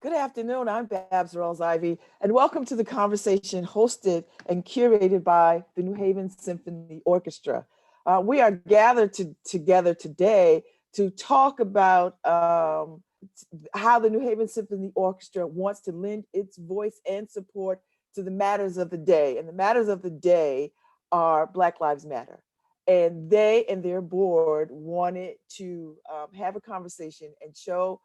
Good afternoon. I'm Babs Rawls-Ivy, and welcome to the conversation hosted and curated by the New Haven Symphony Orchestra. We are gathered together today to talk about how the New Haven Symphony Orchestra wants to lend its voice and support to the matters of the day. And the matters of the day are Black Lives Matter. And they and their board wanted to have a conversation and show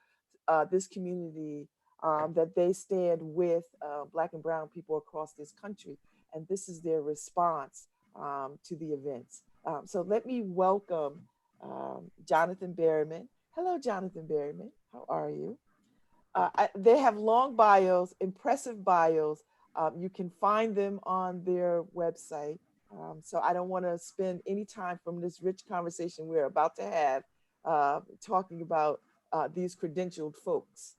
this community that they stand with Black and Brown people across this country. And this is their response to the events. So let me welcome Jonathan Berryman. Hello, Jonathan Berryman. How are you? They have long bios, impressive bios. You can find them on their website. So I don't want to spend any time from this rich conversation we're about to have talking about these credentialed folks.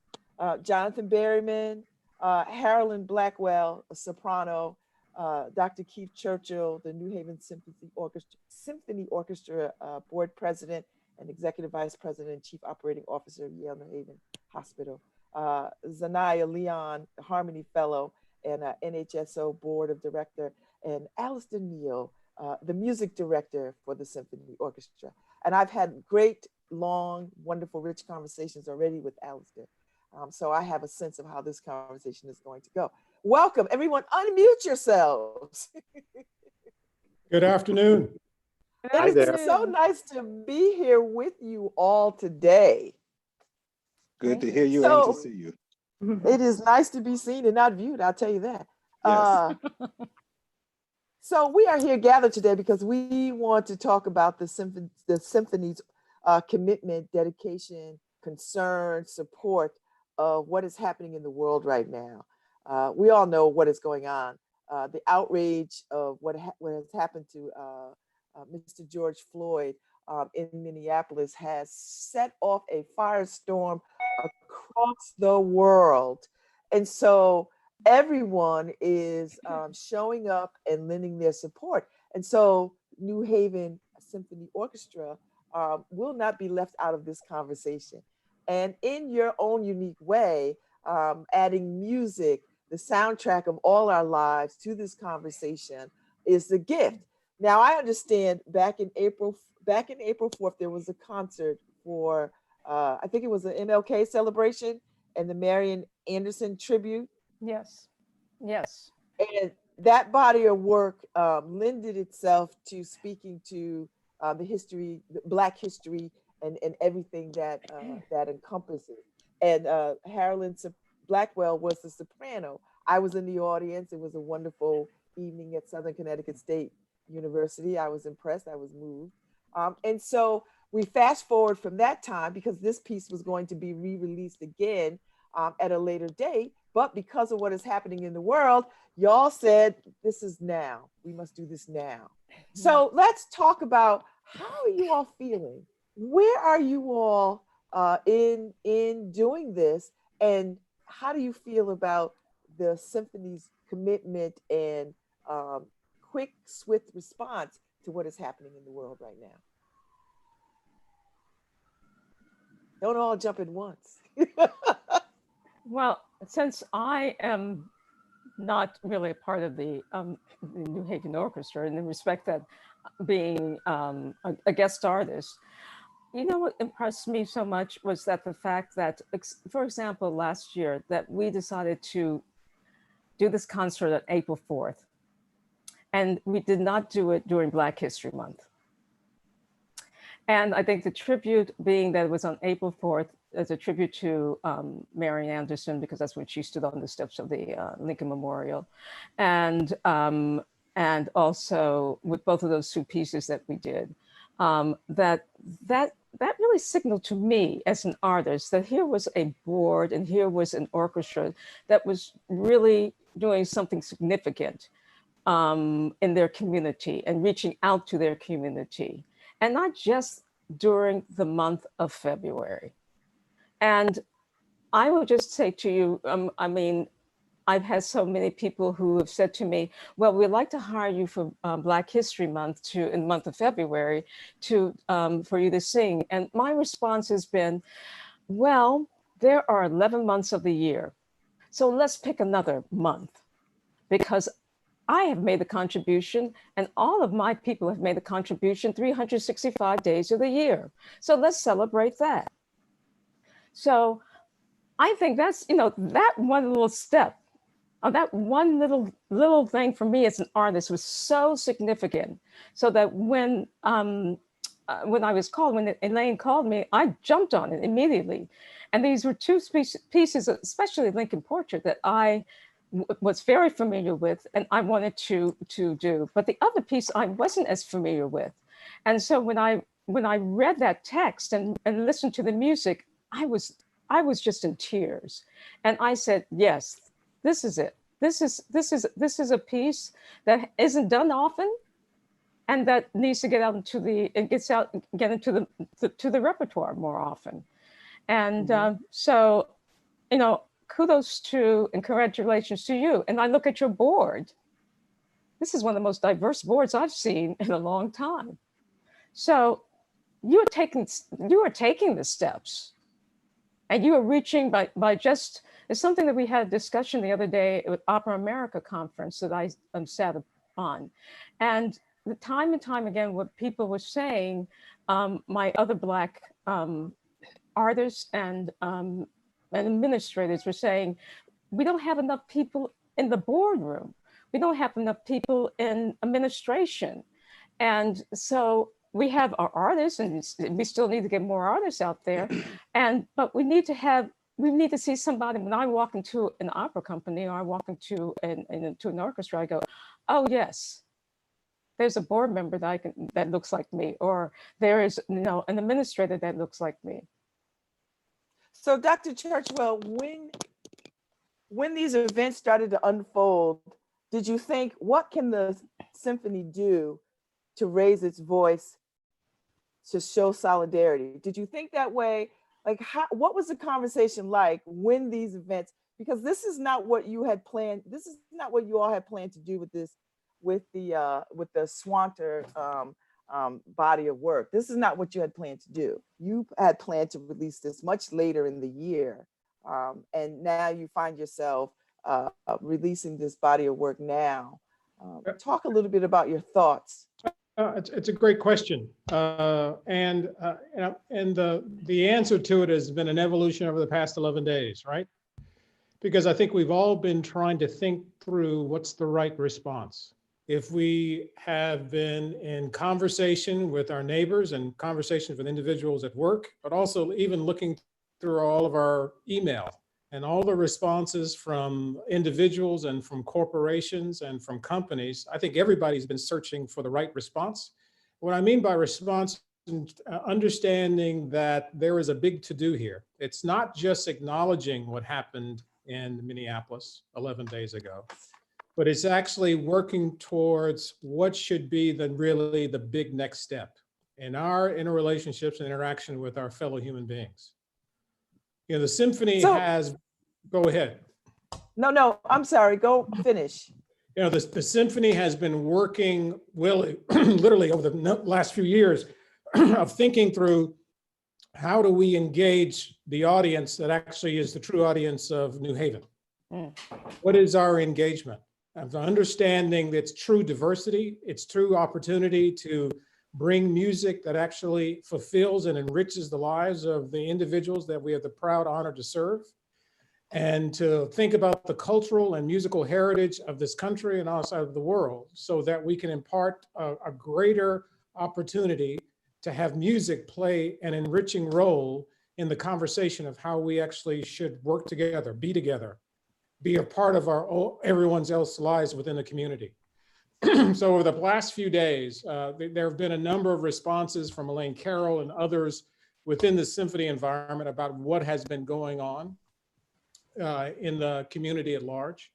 Jonathan Berryman, Harolyn Blackwell, a soprano, Dr. Keith Churchill, the New Haven Symphony Orchestra board president and executive vice president and chief operating officer of Yale New Haven Hospital, Zanaya Leon, Harmony Fellow and NHSO board of director, and Alistair Neal, the music director for the Symphony Orchestra. And I've had great, long, wonderful, rich conversations already with Alistair. So I have a sense of how this conversation is going to go. Welcome, everyone. Unmute yourselves. Good afternoon. It is so nice to be here with you all today. Good to hear you and to see you. It is nice to be seen and not viewed, I'll tell you that. Yes. So we are here gathered today because we want to talk about the symphony's commitment, dedication, concern, support of what is happening in the world right now. We all know what is going on. The outrage of what has happened to Mr. George Floyd in Minneapolis has set off a firestorm across the world. And so everyone is showing up and lending their support. And so New Haven Symphony Orchestra will not be left out of this conversation. And in your own unique way, adding music, the soundtrack of all our lives to this conversation is the gift. Now, I understand back in April 4th, there was a concert for, I think it was an MLK celebration and the Marian Anderson tribute. Yes, yes. And that body of work lended itself to speaking to the history, Black history, and everything that that encompasses. And Harolyn Blackwell was the soprano. I was in the audience. It was a wonderful evening at Southern Connecticut State University. I was impressed. I was moved. And so we fast forward from that time because this piece was going to be re-released again at a later date. But because of what is happening in the world, y'all said, this is now. We must do this now. So let's talk about how are you all feeling? Where are you all in doing this? And how do you feel about the symphony's commitment and quick, swift response to what is happening in the world right now? Don't all jump at once. Well, since I am not really a part of the New Haven Orchestra in the respect that being a guest artist, you know what impressed me so much was that the fact that, for example, last year that we decided to do this concert on April 4th, and we did not do it during Black History Month. And I think the tribute being that it was on April 4th as a tribute to Marian Anderson, because that's when she stood on the steps of the Lincoln Memorial. And also with both of those two pieces that we did, that really signaled to me as an artist that here was a board and here was an orchestra that was really doing something significant in their community and reaching out to their community, and not just during the month of February. And I will just say to you, I mean, I've had so many people who have said to me, well, we'd like to hire you for Black History Month in the month of February for you to sing. And my response has been, well, there are 11 months of the year. So let's pick another month, because I have made the contribution and all of my people have made the contribution 365 days of the year. So let's celebrate that. So I think that's, that one little step, that one little thing for me as an artist was so significant. So that when I was called, when Elaine called me, I jumped on it immediately. And these were two pieces, especially Lincoln Portrait, that I was very familiar with and I wanted to do. But the other piece I wasn't as familiar with. And so when I read that text and listened to the music, I was just in tears. And I said, yes, this is it. This is a piece that isn't done often, and that needs to get into the repertoire more often. And so, kudos to and congratulations to you. And I look at your board. This is one of the most diverse boards I've seen in a long time. So you are taking the steps, and you are reaching by just. It's something that we had a discussion the other day with Opera America conference that I sat on, and time and time again, what people were saying, my other Black artists and administrators were saying, we don't have enough people in the boardroom. We don't have enough people in administration. And so we have our artists, and we still need to get more artists out there. But we need to see somebody. When I walk into an opera company or I walk into an orchestra, I go, oh yes, there's a board member that looks like me, or there is an administrator that looks like me. So Dr. Churchwell, when these events started to unfold, did you think, what can the symphony do to raise its voice, to show solidarity? Did you think that way? Like, what was the conversation like when these events, because this is not what you had planned. This is not what you all had planned to do with this, with the Swanter body of work. This is not what you had planned to do. You had planned to release this much later in the year. And now you find yourself releasing this body of work now. Talk a little bit about your thoughts. It's a great question. And the answer to it has been an evolution over the past 11 days, right? Because I think we've all been trying to think through what's the right response. If we have been in conversation with our neighbors and conversations with individuals at work, but also even looking through all of our email and all the responses from individuals and from corporations and from companies, I think everybody's been searching for the right response. What I mean by response, understanding that there is a big to-do here. It's not just acknowledging what happened in Minneapolis 11 days ago, but it's actually working towards what should be really the big next step in our interrelationships and interaction with our fellow human beings. The symphony has, go ahead. No, I'm sorry, go finish. The symphony has been working literally over the last few years of thinking through how do we engage the audience that actually is the true audience of New Haven. What is our engagement? Of understanding its true diversity, its true opportunity to bring music that actually fulfills and enriches the lives of the individuals that we have the proud honor to serve, and to think about the cultural and musical heritage of this country and outside of the world, so that we can impart a greater opportunity to have music play an enriching role in the conversation of how we actually should work together, be a part of everyone's else's lives within the community. So over the last few days, there have been a number of responses from Elaine Carroll and others within the symphony environment about what has been going on in the community at large.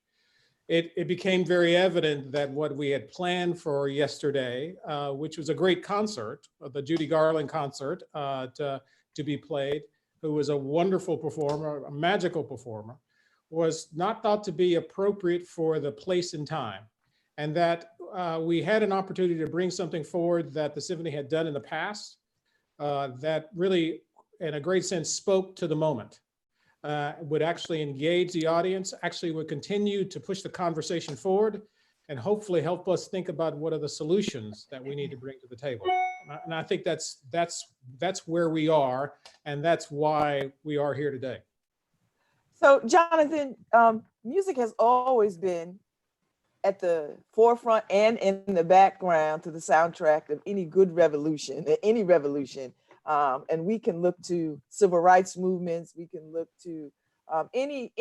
It became very evident that what we had planned for yesterday, which was a great concert, the Judy Garland concert to be played, who was a wonderful performer, a magical performer, was not thought to be appropriate for the place and time. And that we had an opportunity to bring something forward that the symphony had done in the past that really, in a great sense, spoke to the moment. would actually engage the audience, actually would continue to push the conversation forward, and hopefully help us think about what are the solutions that we need to bring to the table. And I think that's where we are, and that's why we are here today. So, Jonathan, music has always been at the forefront and in the background to the soundtrack of any good revolution, any revolution. And we can look to civil rights movements. We can look to any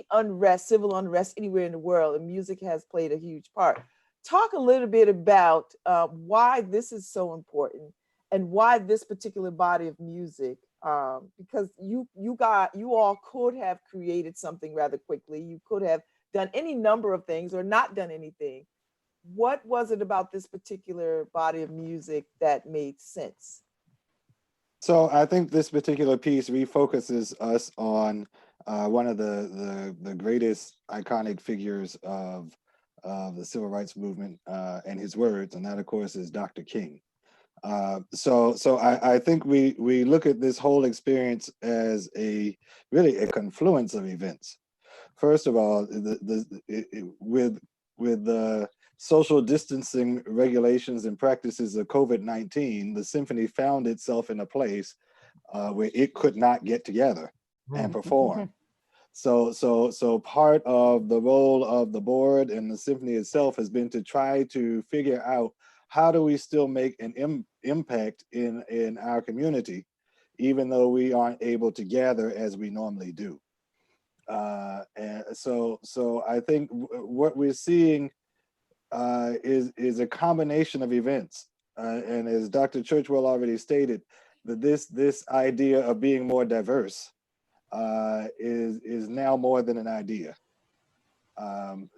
unrest, civil unrest anywhere in the world, and music has played a huge part. Talk a little bit about why this is so important and why this particular body of music. Because you all could have created something rather quickly. You could have done any number of things or not done anything. What was it about this particular body of music that made sense? So I think this particular piece refocuses us on one of the greatest iconic figures of the civil rights movement and his words, and that of course is Dr. King. So I think we look at this whole experience as really a confluence of events. First of all, with the social distancing regulations and practices of COVID-19, the symphony found itself in a place where it could not get together and perform. So part of the role of the board and the symphony itself has been to try to figure out how do we still make an impact in our community, even though we aren't able to gather as we normally do. And so I think what we're seeing is a combination of events. And as Dr. Churchwell already stated, that this idea of being more diverse is now more than an idea.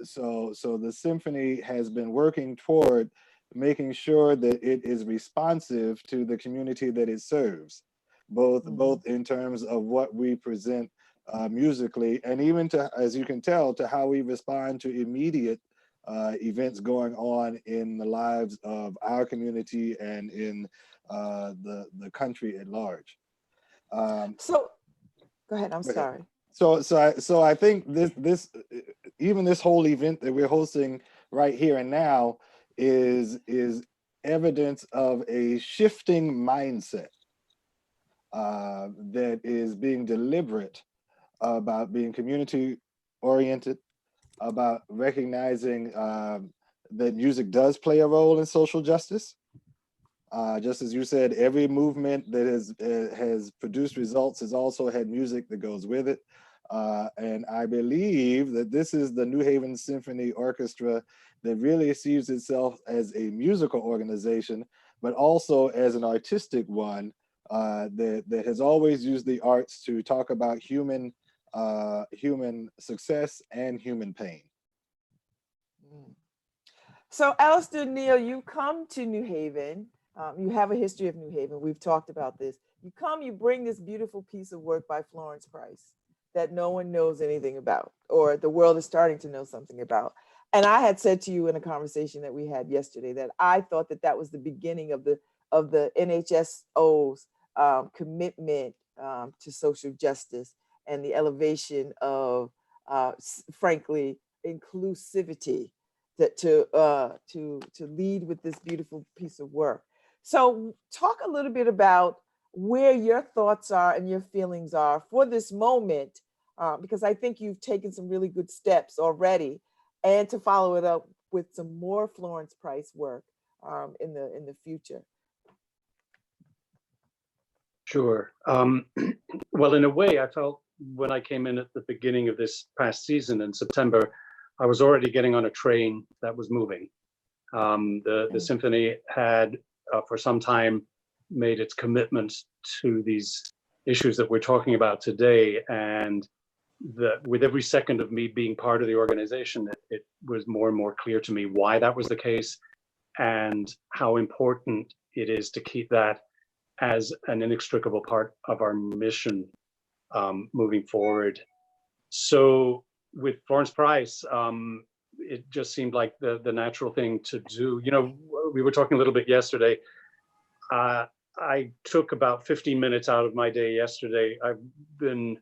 So the symphony has been working toward making sure that it is responsive to the community that it serves, both in terms of what we present musically, and even to, as you can tell, to how we respond to immediate events going on in the lives of our community and in the country at large. So, go ahead. I'm sorry. So I think this even this whole event that we're hosting right here and now is evidence of a shifting mindset that is being deliberate about being community oriented, about recognizing that music does play a role in social justice. Just as you said, every movement that has produced results has also had music that goes with it. And I believe that this is the New Haven Symphony Orchestra that really sees itself as a musical organization, but also as an artistic one that has always used the arts to talk about human success and human pain. So, Alistair Neal, you come to New Haven. You have a history of New Haven. We've talked about this. You bring this beautiful piece of work by Florence Price that no one knows anything about, or the world is starting to know something about. And I had said to you in a conversation that we had yesterday that I thought that was the beginning of the NHSO's commitment to social justice and the elevation of, frankly, inclusivity to lead with this beautiful piece of work. So talk a little bit about where your thoughts are and your feelings are for this moment, because I think you've taken some really good steps already, and to follow it up with some more Florence Price work in the future. Sure. Well, in a way, I felt when I came in at the beginning of this past season in September, I was already getting on a train that was moving. The symphony had, for some time, made its commitment to these issues that we're talking about today. And with every second of me being part of the organization, it was more and more clear to me why that was the case and how important it is to keep that as an inextricable part of our mission moving forward. So with Florence Price, it just seemed like the natural thing to do. You know, we were talking a little bit yesterday. I took about 15 minutes out of my day yesterday. I've been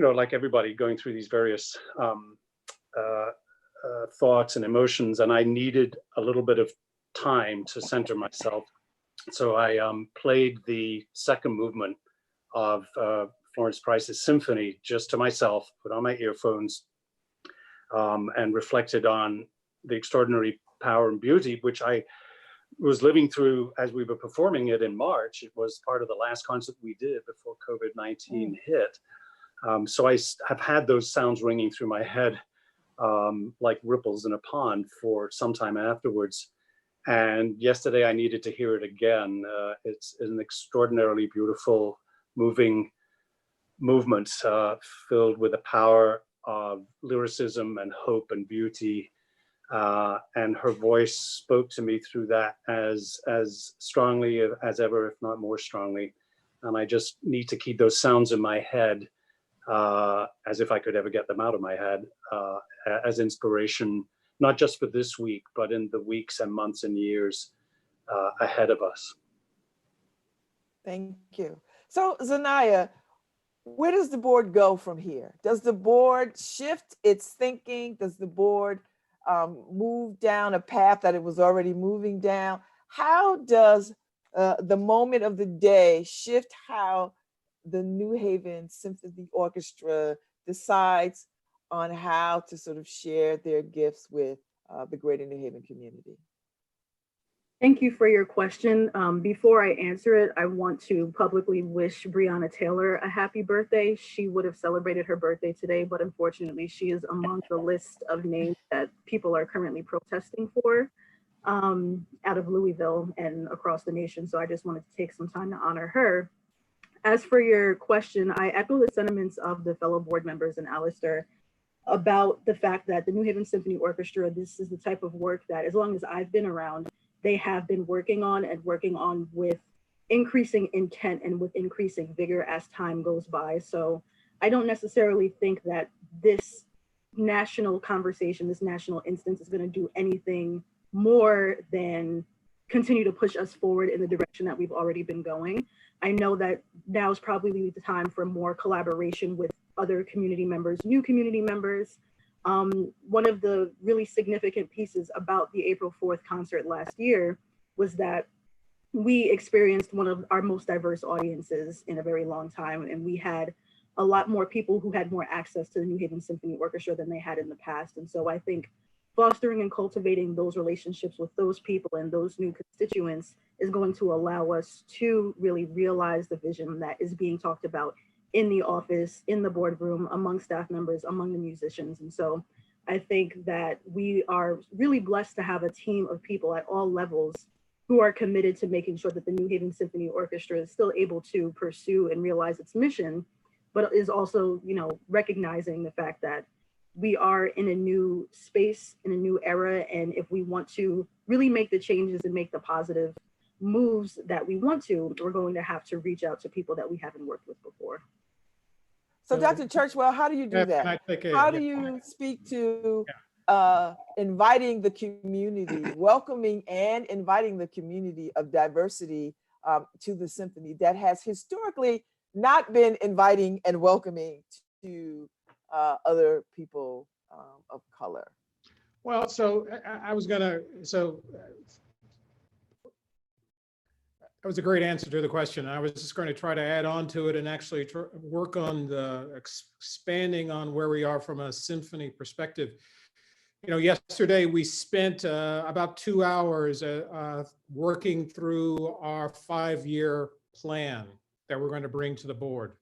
like everybody, going through these various thoughts and emotions, and I needed a little bit of time to center myself. So I played the second movement of Florence Price's symphony just to myself, put on my earphones, and reflected on the extraordinary power and beauty, which I was living through as we were performing it in March. It was part of the last concert we did before COVID-19 hit. So I have had those sounds ringing through my head like ripples in a pond for some time afterwards. And yesterday I needed to hear it again. It's an extraordinarily beautiful, moving movement filled with the power of lyricism and hope and beauty. And her voice spoke to me through that as strongly as ever, if not more strongly. And I just need to keep those sounds in my head as if I could ever get them out of my head as inspiration, not just for this week, but in the weeks and months and years ahead of us. Thank you. So Zanaya, where does the board go from here? Does the board shift its thinking? Does the board move down a path that it was already moving down? How does the moment of the day shift how the New Haven Symphony Orchestra decides on how to sort of share their gifts with the greater New Haven community? Thank you for your question. Before I answer it, I want to publicly wish Breonna Taylor a happy birthday. She would have celebrated her birthday today, but unfortunately she is among the list of names that people are currently protesting for out of Louisville and across the nation. So I just wanted to take some time to honor her. As for your question, I echo the sentiments of the fellow board members and Alistair about the fact that the New Haven Symphony Orchestra, this is the type of work that as long as I've been around, they have been working on with increasing intent and with increasing vigor as time goes by. So I don't necessarily think that this national conversation, this national instance is going to do anything more than continue to push us forward in the direction that we've already been going. I know that now is probably the time for more collaboration with other community members, new community members. One of the really significant pieces about the April 4th concert last year was that we experienced one of our most diverse audiences in a very long time. And we had a lot more people who had more access to the New Haven Symphony Orchestra than they had in the past. And so I think fostering and cultivating those relationships with those people and those new constituents is going to allow us to really realize the vision that is being talked about in the office, in the boardroom, among staff members, among the musicians. And so I think that we are really blessed to have a team of people at all levels who are committed to making sure that the New Haven Symphony Orchestra is still able to pursue and realize its mission, but is also, recognizing the fact that we are in a new space, in a new era. And if we want to really make the changes and make the positive moves that we want to, we're going to have to reach out to people that we haven't worked with before. So Dr. Churchwell, how do you do that? How do you speak to inviting the community, welcoming and inviting the community of diversity to the symphony that has historically not been inviting and welcoming to other people of color? Well, so I was gonna, that was a great answer to the question. I was just going to try to add on to it and actually work on the expanding on where we are from a symphony perspective. Yesterday we spent about 2 hours working through our 5-year plan that we're going to bring to the board.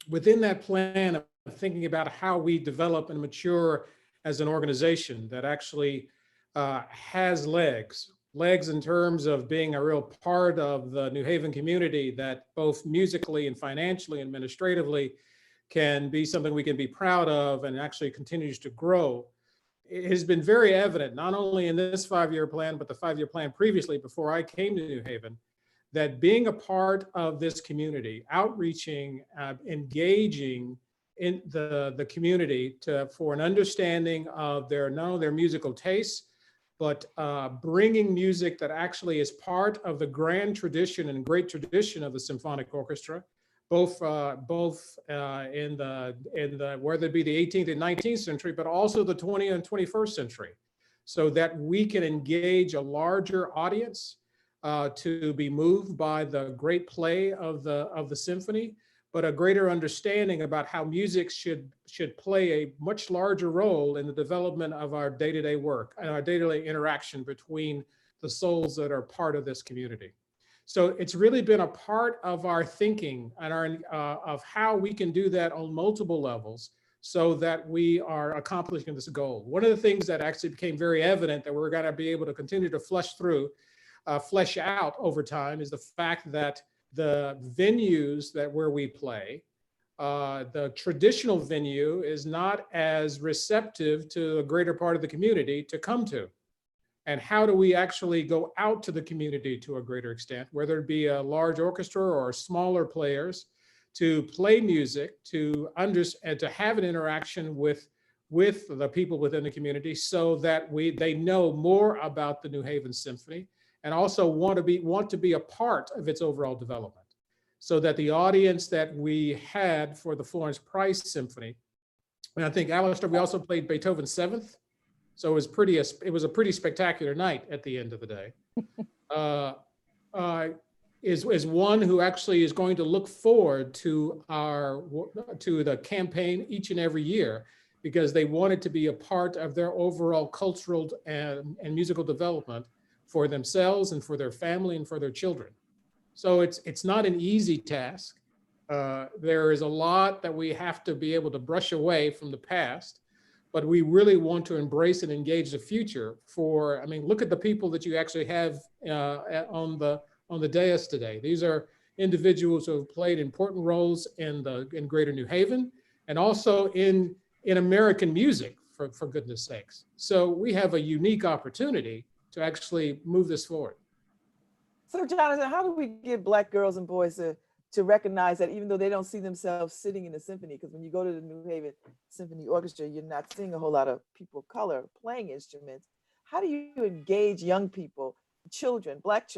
Within that plan of thinking about how we develop and mature as an organization that actually has legs in terms of being a real part of the New Haven community, that both musically and financially and administratively can be something we can be proud of and actually continues to grow. It has been very evident, not only in this 5-year plan, but the 5-year plan previously before I came to New Haven, that being a part of this community, outreaching, engaging in the community for an understanding of not only their musical tastes, but bringing music that actually is part of the grand tradition and great tradition of the symphonic orchestra, in the whether it be the 18th and 19th century, but also the 20th and 21st century, so that we can engage a larger audience to be moved by the great play of the symphony, but a greater understanding about how music should play a much larger role in the development of our day-to-day work and our day-to-day interaction between the souls that are part of this community. So it's really been a part of our thinking and our of how we can do that on multiple levels so that we are accomplishing this goal. One of the things that actually became very evident that we're going to be able to continue to flesh out over time is the fact that the venues where we play, the traditional venue is not as receptive to a greater part of the community to come to. And how do we actually go out to the community to a greater extent, whether it be a large orchestra or smaller players, to play music, to understand, to have an interaction with the people within the community, so that they know more about the New Haven Symphony, and also want to be a part of its overall development, so that the audience that we had for the Florence Price Symphony, and I think, Alistair, we also played Beethoven's Seventh. So it was a pretty spectacular night at the end of the day. Is one who actually is going to look forward to the campaign each and every year, because they wanted to be a part of their overall cultural and musical development for themselves and for their family and for their children. So it's not an easy task. There is a lot that we have to be able to brush away from the past, but we really want to embrace and engage the future. Look at the people that you actually have on the dais today. These are individuals who have played important roles in Greater New Haven, and also in American music, for goodness sakes. So we have a unique opportunity to actually move this forward. So Jonathan, how do we get Black girls and boys to recognize that even though they don't see themselves sitting in a symphony, because when you go to the New Haven Symphony Orchestra, you're not seeing a whole lot of people of color playing instruments. How do you engage young people, children, Black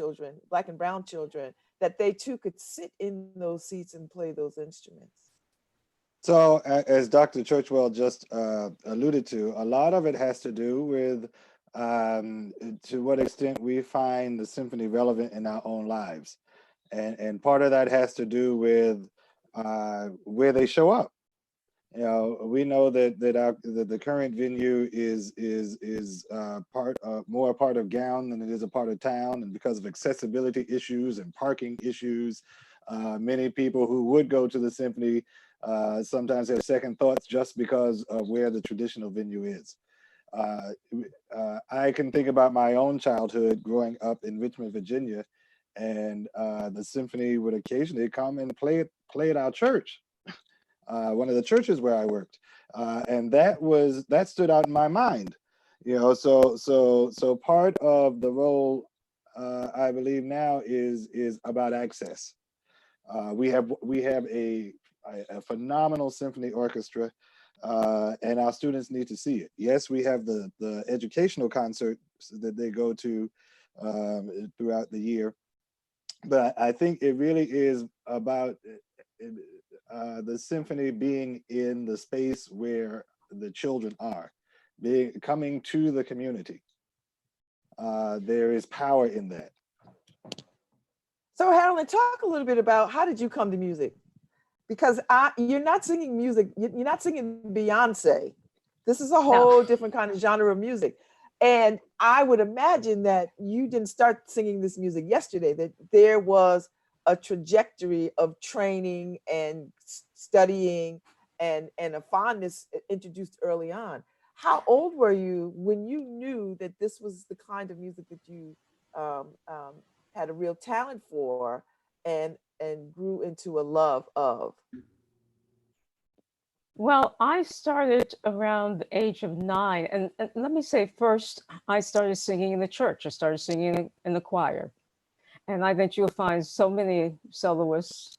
and brown children, that they too could sit in those seats and play those instruments? So as Dr. Churchwell just alluded to, a lot of it has to do with to what extent we find the symphony relevant in our own lives. And part of that has to do with where they show up. You know, we know that the current venue is more a part of Gown than it is a part of town, and because of accessibility issues and parking issues, many people who would go to the symphony sometimes have second thoughts just because of where the traditional venue is. I can think about my own childhood growing up in Richmond, Virginia, and the symphony would occasionally come and play at our church, one of the churches where I worked, and that stood out in my mind. You know, so part of the role I believe now is about access. We have a phenomenal symphony orchestra, and our students need to see it. Yes, we have the educational concerts that they go to throughout the year, but I think it really is about the symphony being in the space where the children are, coming to the community. There is power in that. So Harold, talk a little bit about how did you come to music? Because you're not singing music, you're not singing Beyonce. This is a whole different kind of genre of music. And I would imagine that you didn't start singing this music yesterday, that there was a trajectory of training and studying and a fondness introduced early on. How old were you when you knew that this was the kind of music that you had a real talent for and grew into a love of? Well, I started around the age of 9. And let me say first, I started singing in the church. I started singing in the choir. And I think you'll find so many soloists,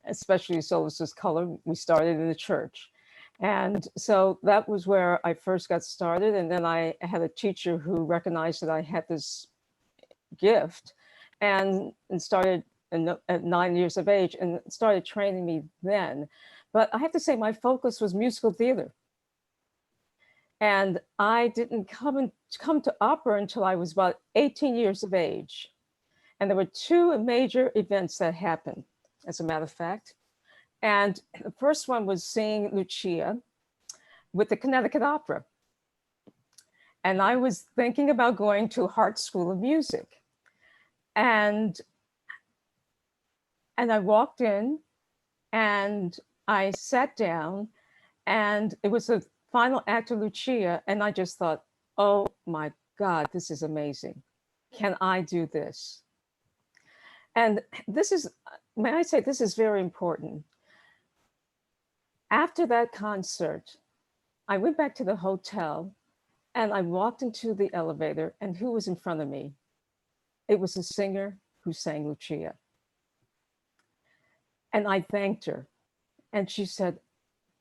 especially soloists of color. We started in the church. And so that was where I first got started. And then I had a teacher who recognized that I had this gift and started at 9 years of age and started training me then. But I have to say my focus was musical theater. And I didn't come to opera until I was about 18 years of age. And there were two major events that happened, as a matter of fact. And the first one was seeing Lucia with the Connecticut Opera. And I was thinking about going to Hart School of Music. And I walked in and I sat down, and it was the final act of Lucia. And I just thought, oh my God, this is amazing. Can I do this? And this is, may I say, this is very important. After that concert, I went back to the hotel and I walked into the elevator, and who was in front of me? It was a singer who sang Lucia. And I thanked her. And she said,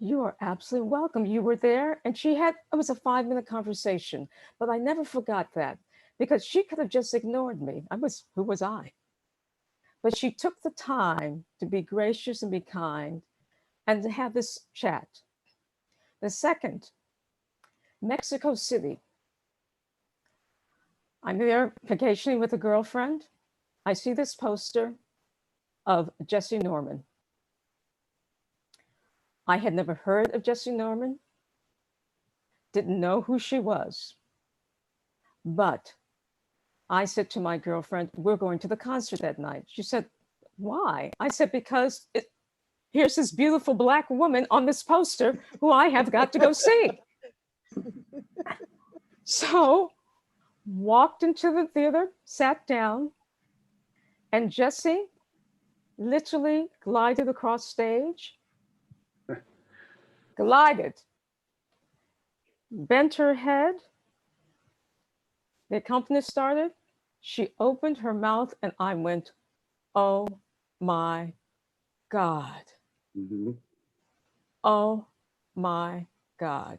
you are absolutely welcome. You were there. And it was a 5-minute conversation, but I never forgot that, because she could have just ignored me. Who was I? But she took the time to be gracious and be kind and to have this chat. The second, Mexico City. I'm there vacationing with a girlfriend. I see this poster of Jessie Norman. I had never heard of Jessie Norman, didn't know who she was. But I said to my girlfriend, we're going to the concert that night. She said, why? I said, because here's this beautiful Black woman on this poster who I have got to go see. So walked into the theater, sat down, and Jessie literally glided across stage, glided, bent her head. The accompanist started. She opened her mouth and I went, oh my God. Mm-hmm. Oh my God.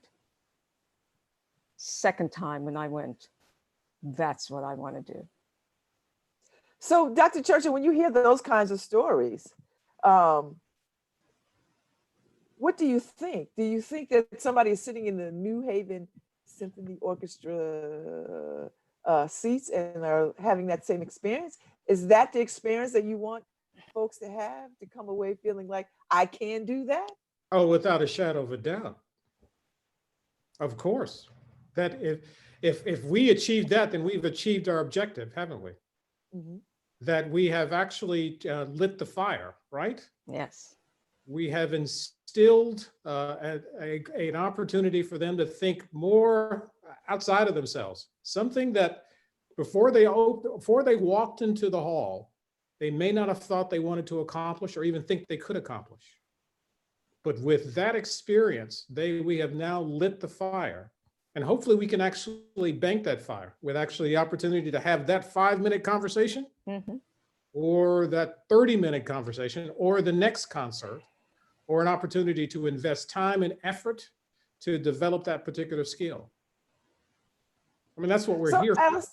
Second time when I went, that's what I want to do. So, Dr. Churchill, when you hear those kinds of stories, what do you think? Do you think that somebody is sitting in the New Haven Symphony Orchestra seats and are having that same experience? Is that the experience that you want folks to have, to come away feeling like, I can do that? Oh, without a shadow of a doubt. Of course. That if we achieve that, then we've achieved our objective, haven't we? Mm-hmm. That we have actually lit the fire, right? Yes. We have instilled an opportunity for them to think more outside of themselves. Something that before they walked into the hall, they may not have thought they wanted to accomplish or even think they could accomplish. But with that experience, we have now lit the fire. And hopefully we can actually bank that fire with actually the opportunity to have that 5-minute conversation, mm-hmm. or that 30-minute conversation, or the next concert, or an opportunity to invest time and effort to develop that particular skill. I mean, that's what we're here for.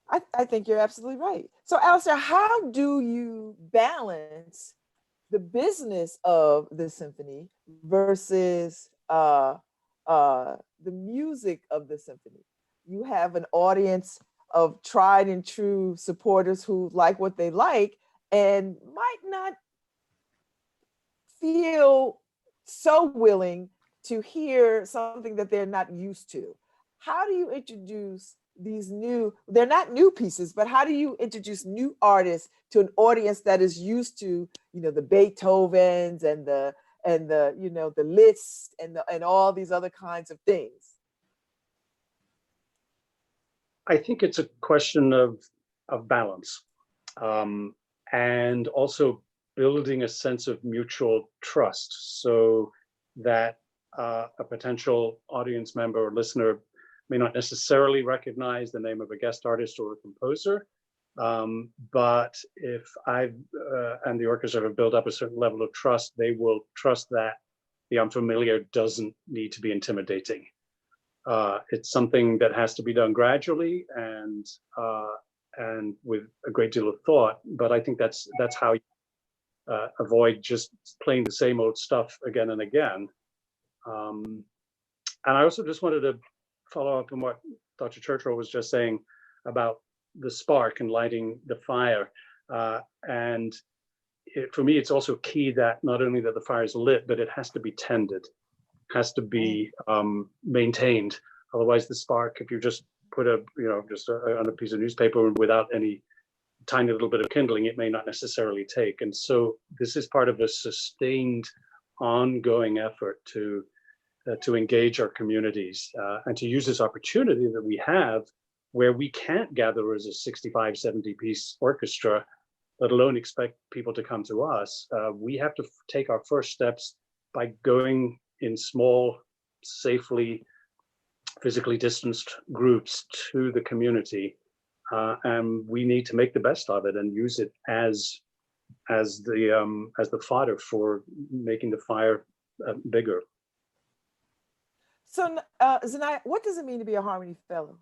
I think you're absolutely right. So Alistair, how do you balance the business of the symphony versus the music of the symphony? You have an audience of tried and true supporters who like what they like and might not feel so willing to hear something that they're not used to. How do you introduce these they're not new pieces, but how do you introduce new artists to an audience that is used to, the Beethovens and the the Liszt and all these other kinds of things? I think it's a question of balance, and also building a sense of mutual trust, so that a potential audience member or listener may not necessarily recognize the name of a guest artist or a composer, but if I and the orchestra have built up a certain level of trust, they will trust that the unfamiliar doesn't need to be intimidating. It's something that has to be done gradually, and and with a great deal of thought. But I think that's how you avoid just playing the same old stuff again and again. And I also just wanted to follow up on what Dr. Churchill was just saying about the spark and lighting the fire. And for me, it's also key that not only that the fire is lit, but it has to be tended, has to be maintained. Otherwise, the spark, if you just put on a piece of newspaper without any tiny little bit of kindling, it may not necessarily take. And so this is part of a sustained, ongoing effort to engage our communities and to use this opportunity that we have where we can't gather as a 65, 70 piece orchestra, let alone expect people to come to us. We have to take our first steps by going in small, safely, physically distanced groups to the community. And we need to make the best of it and use it as the fodder for making the fire bigger. So, Zanaya, what does it mean to be a Harmony Fellow?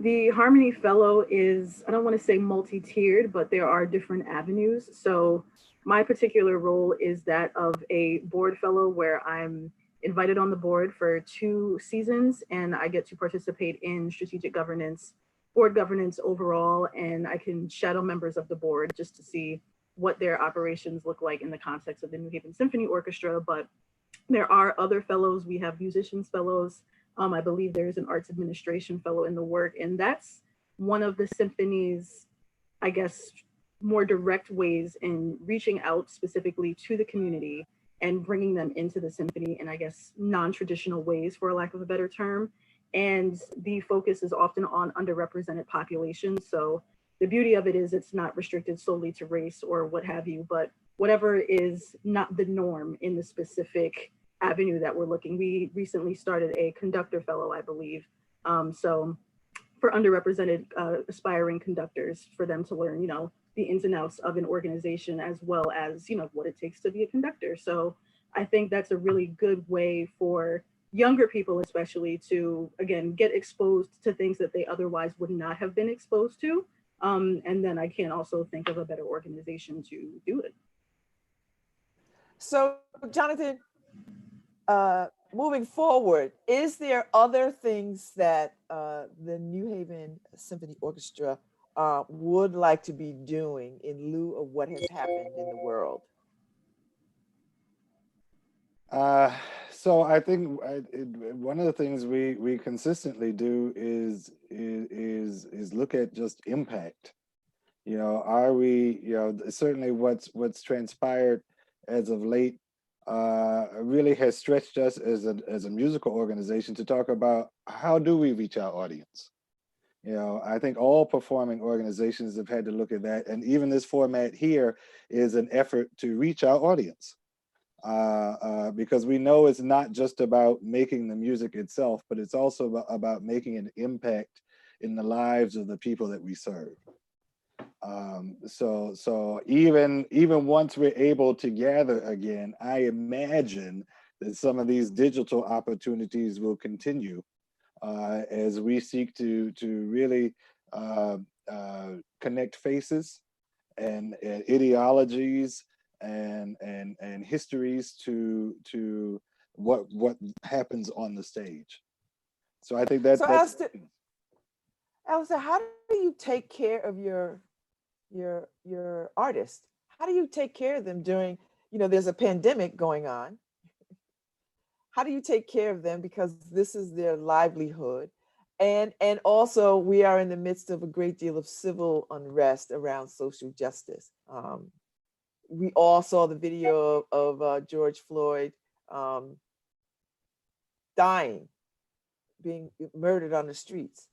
The Harmony Fellow is, I don't want to say multi-tiered, but there are different avenues. So my particular role is that of a board fellow, where I'm invited on the board for 2 seasons, and I get to participate in strategic governance, board governance overall, and I can shadow members of the board just to see what their operations look like in the context of the New Haven Symphony Orchestra. But there are other fellows. We have musicians fellows. I believe there's an arts administration fellow in the work, and that's one of the symphony's, I guess, more direct ways in reaching out specifically to the community and bringing them into the symphony in, I guess, non-traditional ways, for lack of a better term. And the focus is often on underrepresented populations. So the beauty of it is it's not restricted solely to race or what have you, but whatever is not the norm in the specific avenue that we're looking. We recently started a conductor fellow, I believe. So for underrepresented aspiring conductors, for them to learn, the ins and outs of an organization, as well as, what it takes to be a conductor. So I think that's a really good way for younger people, especially, to, again, get exposed to things that they otherwise would not have been exposed to. And then I can also think of a better organization to do it. So, Jonathan, moving forward, is there other things that the New Haven Symphony Orchestra would like to be doing in lieu of what has happened in the world? So I think one of the things we consistently do is look at just impact. Are we, certainly what's transpired as of late really has stretched us as a musical organization to talk about how do we reach our audience. I think all performing organizations have had to look at that, and even this format here is an effort to reach our audience. Because we know it's not just about making the music itself, but it's also about making an impact in the lives of the people that we serve. So even once we're able to gather again, I imagine that some of these digital opportunities will continue as we seek to really connect faces and ideologies and histories to what happens on the stage. So I think that's Alistair, how do you take care of your artists? How do you take care of them during, there's a pandemic going on? How do you take care of them, because this is their livelihood? And also we are in the midst of a great deal of civil unrest around social justice. We all saw the video of George Floyd dying, being murdered on the streets.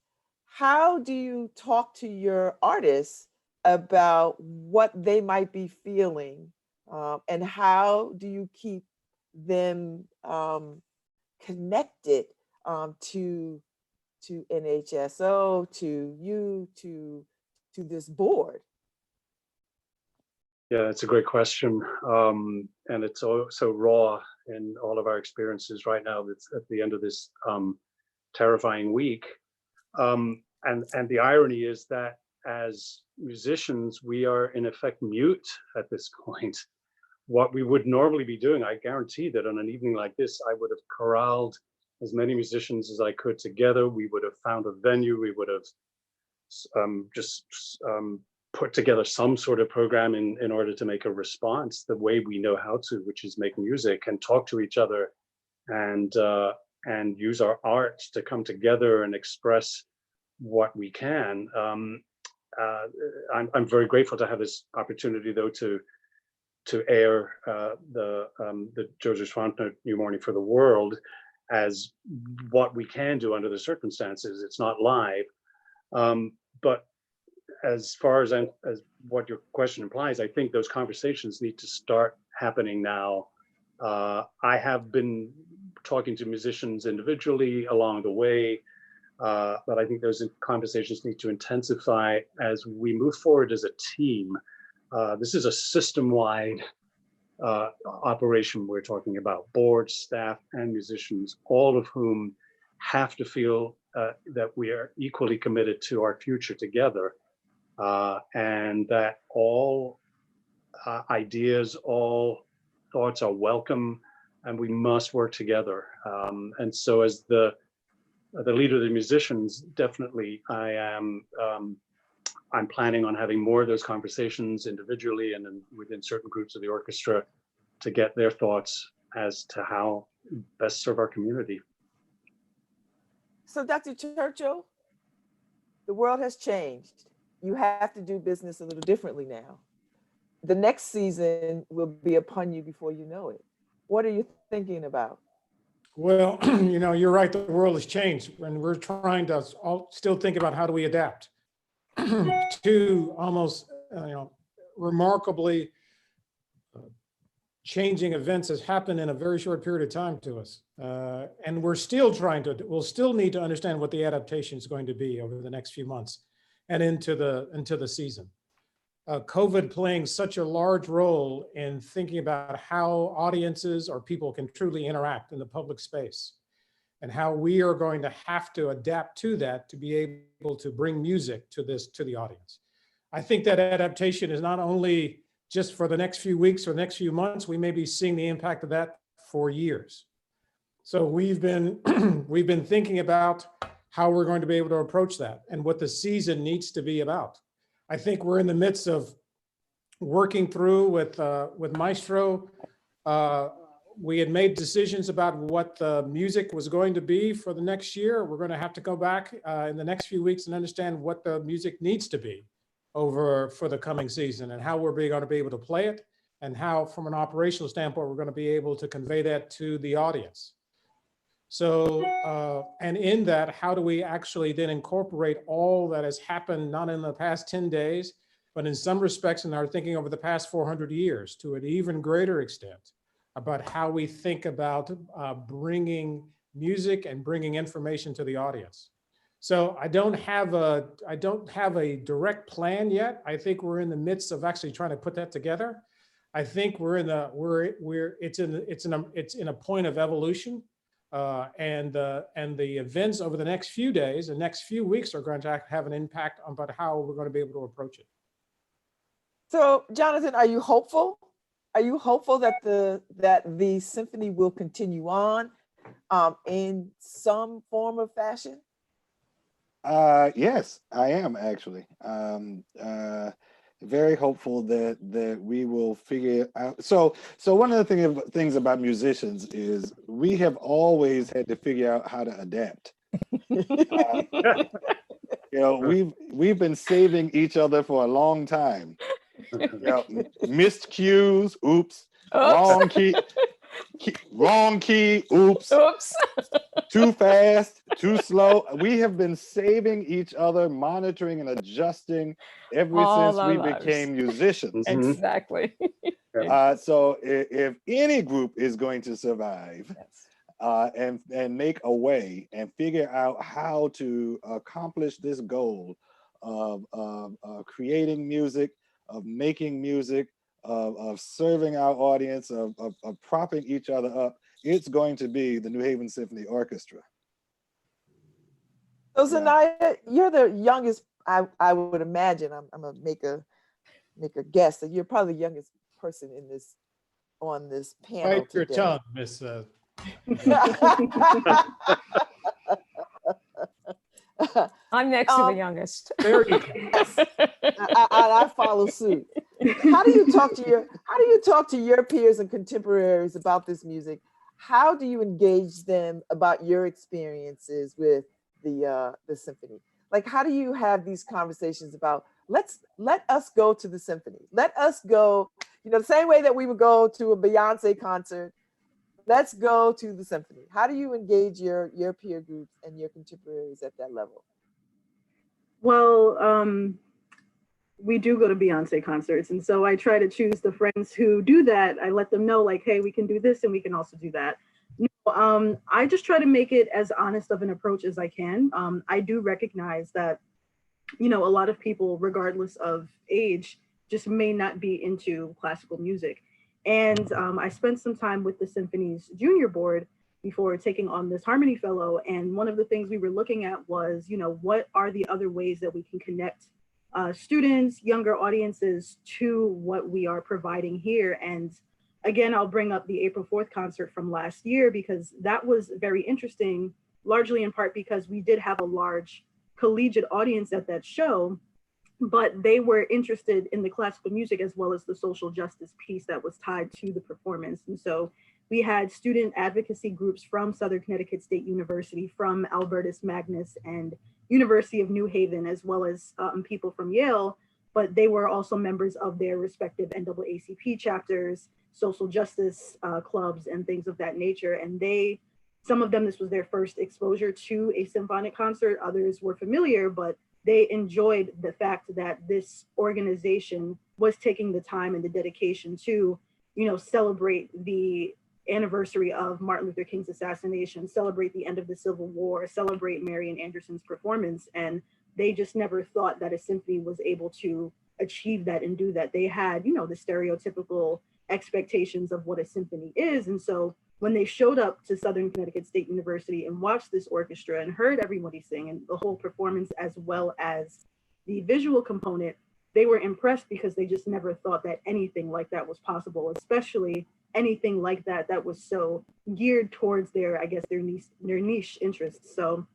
How do you talk to your artists about what they might be feeling, and how do you keep them connected to NHSO, to you, to this board? Yeah, it's a great question. And it's so raw in all of our experiences right now. That's at the end of this terrifying week. and the irony is that as musicians, we are in effect mute at this point. What we would normally be doing, I guarantee that on an evening like this, I would have corralled as many musicians as I could together. We would have found a venue. We would have put together some sort of program in order to make a response the way we know how to, which is make music and talk to each other and use our art to come together and express what we can. I'm very grateful to have this opportunity, though, to air the Joseph Schwantner New Morning for the World as what we can do under the circumstances. It's not live, but as far as what your question implies, I think those conversations need to start happening now. I have been talking to musicians individually along the way, but I think those conversations need to intensify as we move forward as a team. This is a system-wide operation we're talking about, board, staff, and musicians, all of whom have to feel that we are equally committed to our future together, and that all ideas, all thoughts are welcome, and we must work together. And so as the leader of the musicians, definitely I'm planning on having more of those conversations individually and then within certain groups of the orchestra to get their thoughts as to how best serve our community. So Dr. Churchill, the world has changed. You have to do business a little differently now. The next season will be upon you before you know it. What are you thinking about? Well, you're right. The world has changed, and we're trying to still think about how do we adapt to almost, remarkably changing events has happened in a very short period of time to us. And we'll still need to understand what the adaptation is going to be over the next few months and into the season. COVID playing such a large role in thinking about how audiences or people can truly interact in the public space and how we are going to have to adapt to that to be able to bring music to the audience. I think that adaptation is not only just for the next few weeks or the next few months, we may be seeing the impact of that for years. So we've been thinking about how we're going to be able to approach that and what the season needs to be about. I think we're in the midst of working through with Maestro. We had made decisions about what the music was going to be for the next year. We're going to have to go back in the next few weeks and understand what the music needs to be for the coming season and how we're going to be able to play it and how, from an operational standpoint, we're going to be able to convey that to the audience. So, and in that, how do we actually then incorporate all that has happened, not in the past 10 days, but in some respects in our thinking over the past 400 years to an even greater extent about how we think about bringing music and bringing information to the audience. So I don't have a direct plan yet. I think we're in the midst of actually trying to put that together. I think it's in a point of evolution. And the events over the next few days, the next few weeks are going to have an impact on about how we're going to be able to approach it. So, Jonathan, are you hopeful? Are you hopeful that the symphony will continue on in some form of fashion? Yes, I am actually. Very hopeful that we will figure it out. So one of the things about musicians is we have always had to figure out how to adapt. We've been saving each other for a long time. Missed cues, oops. Wrong key, oops. Too fast, too slow. We have been saving each other, monitoring and adjusting ever since we became musicians. Exactly. So if any group is going to survive, and make a way and figure out how to accomplish this goal of creating music, of making music, of serving our audience, of propping each other up, it's going to be the New Haven Symphony Orchestra. So Yeah. Zanaya, you're the youngest. I would imagine. I'm gonna make a guess that you're probably the youngest person in this on this panel Bite your today. tongue, Miss. I'm next to the Um, youngest. There you go. yes, I follow suit. How do you talk to your peers and contemporaries about this music? How do you engage them about your experiences with the symphony? Like, how do you have these conversations about let us go to the symphony? Let us go, the same way that we would go to a Beyonce concert. Let's go to the symphony. How do you engage your peer groups and your contemporaries at that level? Well, we do go to Beyonce concerts. And so I try to choose the friends who do that. I let them know, like, hey, we can do this and we can also do that. I just try to make it as honest of an approach as I can. I do recognize that, a lot of people, regardless of age, just may not be into classical music. And I spent some time with the Symphony's junior board before taking on this Harmony Fellow. And one of the things we were looking at was, what are the other ways that we can connect students, younger audiences to what we are providing here. And again, I'll bring up the April 4th concert from last year because that was very interesting, largely in part because we did have a large collegiate audience at that show, but they were interested in the classical music as well as the social justice piece that was tied to the performance. And so we had student advocacy groups from Southern Connecticut State University, from Albertus Magnus and University of New Haven, as well as people from Yale, but they were also members of their respective NAACP chapters, social justice clubs, and things of that nature. And some of them, this was their first exposure to a symphonic concert. Others were familiar, but they enjoyed the fact that this organization was taking the time and the dedication to, celebrate the anniversary of Martin Luther King's assassination, celebrate the end of the Civil War, celebrate Marian Anderson's performance. And they just never thought that a symphony was able to achieve that and do that. They had, the stereotypical expectations of what a symphony is. And so when they showed up to Southern Connecticut State University and watched this orchestra and heard everybody sing and the whole performance as well as the visual component, they were impressed because they just never thought that anything like that was possible, especially anything like that that was so geared towards their niche interests. So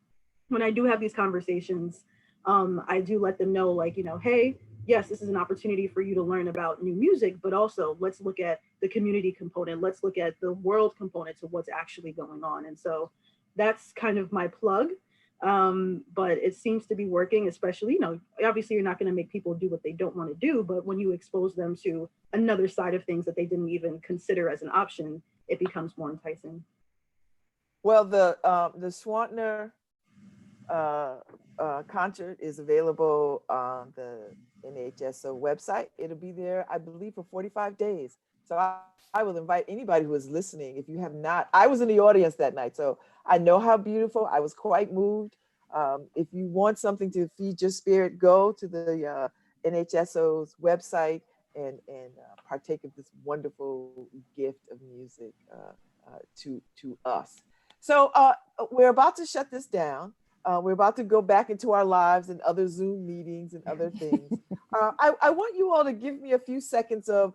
when I do have these conversations, I do let them know, like, hey, yes, this is an opportunity for you to learn about new music, but also let's look at the community component. Let's look at the world component to what's actually going on. And so that's kind of my plug. But it seems to be working, especially, obviously you're not going to make people do what they don't want to do, but when you expose them to another side of things that they didn't even consider as an option, it becomes more enticing. Well, the Swantner concert is available on the NHSO website. It'll be there, I believe, for 45 days. So I will invite anybody who is listening, if you have not, I was in the audience that night, so I know how beautiful, I was quite moved. If you want something to feed your spirit, go to the NHSO's website and partake of this wonderful gift of music to us. So we're about to shut this down. We're about to go back into our lives and other Zoom meetings and other things. I want you all to give me a few seconds of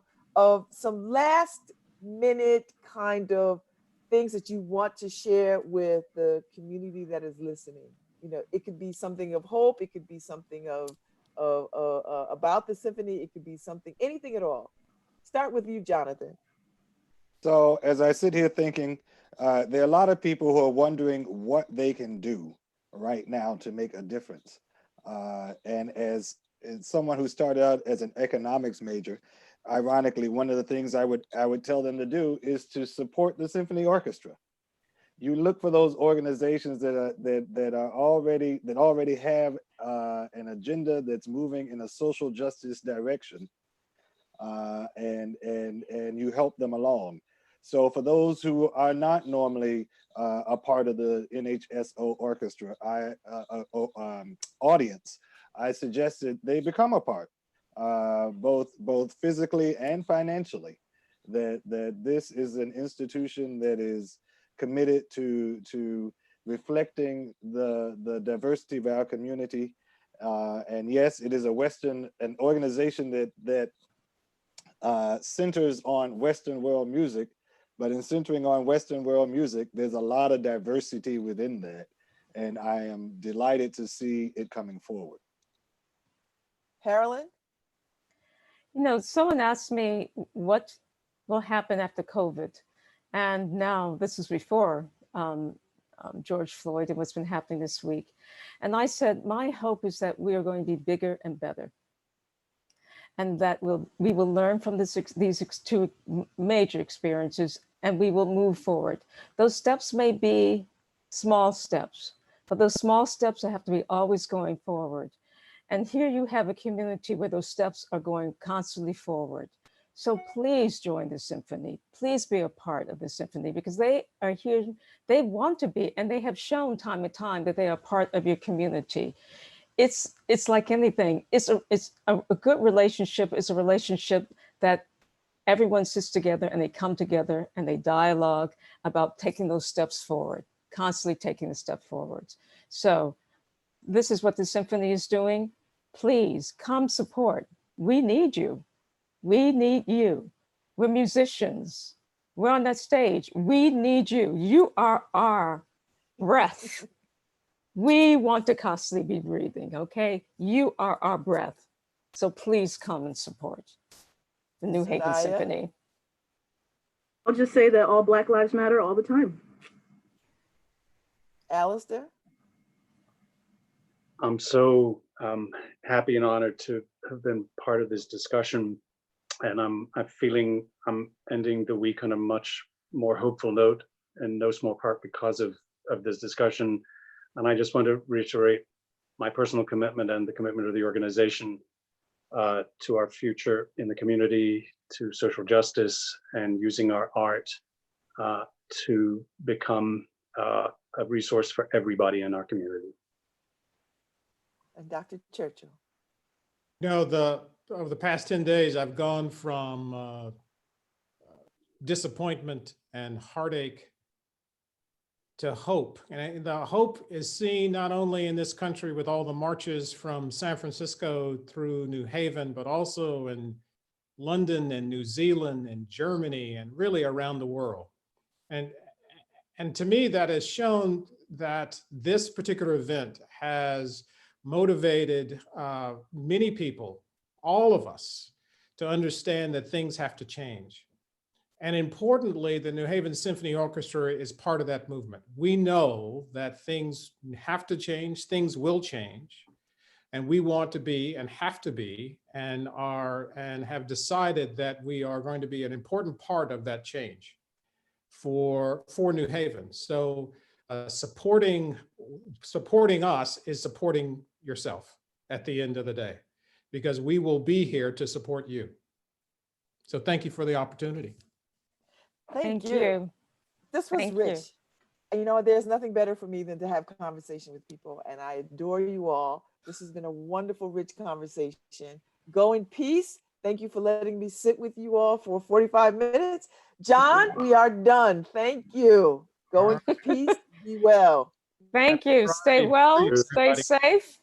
some last minute kind of things that you want to share with the community that is listening. It could be something of hope. It could be something of about the symphony. It could be something, anything at all. Start with you, Jonathan. So as I sit here thinking, there are a lot of people who are wondering what they can do right now to make a difference. And as someone who started out as an economics major, ironically, one of the things I would tell them to do is to support the symphony orchestra. You look for those organizations that already have an agenda that's moving in a social justice direction, and you help them along. So for those who are not normally a part of the NHSO orchestra audience, I suggest that they become a part, both physically and financially. That this is an institution that is committed to reflecting the diversity of our community. And yes, it is an organization that centers on Western world music, but in centering on Western world music, there's a lot of diversity within that. And I am delighted to see it coming forward. Carolyn? You know, someone asked me what will happen after COVID. And now this is before George Floyd and what's been happening this week. And I said, my hope is that we are going to be bigger and better. And that we will learn from these two major experiences, and we will move forward. Those steps may be small steps, but those small steps have to be always going forward. And here you have a community where those steps are going constantly forward. So please join the symphony. Please be a part of the symphony, because they are here, they want to be, and they have shown time and time that they are part of your community. It's like anything. It's a good relationship is a relationship that everyone sits together and they come together and they dialogue about taking those steps forward, constantly taking the step forwards. So this is what the symphony is doing. Please come support. We need you. We need you. We're musicians. We're on that stage. We need you. You are our breath. We want to constantly be breathing, okay? You are our breath. So please come and support the New Haven Sanaya? Symphony. I'll just say that all Black Lives Matter all the time. Alistair? I'm so happy and honored to have been part of this discussion. And I'm feeling I'm ending the week on a much more hopeful note, in no small part because of this discussion. And I just want to reiterate my personal commitment and the commitment of the organization to our future in the community, to social justice, and using our art to become a resource for everybody in our community. And Dr. Churchill? You know, over the past 10 days, I've gone from disappointment and heartache to hope. And the hope is seen not only in this country with all the marches from San Francisco through New Haven, but also in London and New Zealand and Germany and really around the world. And to me, that has shown that this particular event has motivated many people, all of us, to understand that things have to change. And importantly, the New Haven Symphony Orchestra is part of that movement. We know that things have to change, things will change, and we want to be and have to be and have decided that we are going to be an important part of that change for New Haven. So supporting us is supporting yourself at the end of the day, because we will be here to support you. So thank you for the opportunity. Thank you. This was rich. And you know, there's nothing better for me than to have conversation with people. And I adore you all. This has been a wonderful, rich conversation. Go in peace. Thank you for letting me sit with you all for 45 minutes. John, we are done. Thank you. Go in peace. Be well. Thank you. Stay well, stay safe.